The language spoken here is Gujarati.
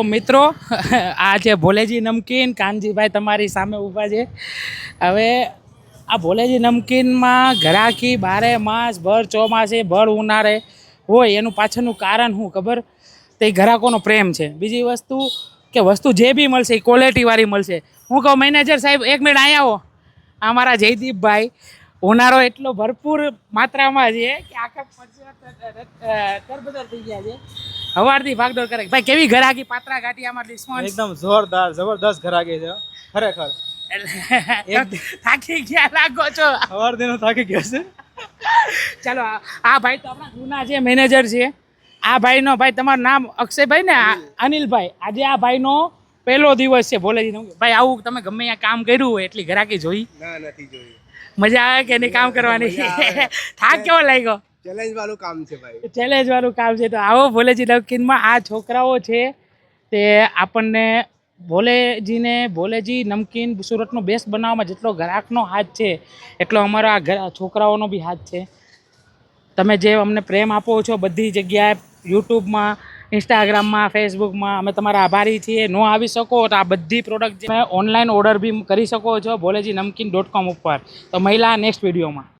મિત્રો આ છે ભોલેજી નમકીન. કાનજીભાઈ તમારી સામે ઊભા છે. હવે આ ભોલેજી નમકીનમાં ઘરાકી બારે માસ ભર ચોમાસે ભર ઉનાળે હોય એનું પાછળનું કારણ શું ખબર? તે ગ્રાહકોનો પ્રેમ છે. બીજી વસ્તુ કે વસ્તુ જે બી મળશે એ ક્વોલિટીવાળી મળશે. હું કહું મેનેજર સાહેબ 1 મિનિટ અહીંયા આવો. અમારા જયદીપભાઈ ઉનાળો એટલો ભરપૂર માત્રામાં છે કે આખા તરબતર થઈ ગયા છે. સવારથી ભાગદોડ કરે. ભાઈ કેવી ઘરાકી પાત્રા ગાંઠિયામાં રિસ્પોન્સ? એકદમ જોરદાર જબરદસ્ત ઘરાકી છે ખરેખર. થાકી ગયા લાગો છો? સવારથી થાકી ગયો છે. ચાલો આ ભાઈ તો આપણા જૂના છે, મેનેજર છે. આ ભાઈનો ભાઈ તમારું નામ અક્ષયભાઈ ને અનિલભાઈ. આજે આ ભાઈનો પહેલો દિવસ છે ભોલેજી નમકીન. ભાઈ આવું તમે ગમે ત્યાં કામ કર્યું હોય એટલી ઘરાકી જોઈ? ના, નથી જોયું. મજા આવે કે નહીં કામ કરવાની? થાક કેવો લાગ્યો? ચેલેન્જ વાળું કામ છે ભાઈ. ચેલેન્જ વાળું કામ છે. તો આવો ભોલેજી નમકીનમાં આ છોકરાઓ છે તે આપણને ભોલેજી નમકીન સુરતનો બેસ્ટ બનાવવામાં જેટલો ગ્રાહકનો હાથ છે એટલો અમારા છોકરાઓનો બી હાથ છે. તમે જે અમને પ્રેમ આપો છો બધી જગ્યાએ, યુટ્યુબમાં, ઇન્સ્ટાગ્રામમાં, ફેસબુકમાં, અમે તમારા આભારી છીએ. ન આવી શકો તો આ બધી પ્રોડક્ટ તમે ઓનલાઈન ઓર્ડર બી કરી શકો છો ભોલેજી નમકીન .com ઉપર. તો મહિલા નેક્સ્ટ વિડીયોમાં.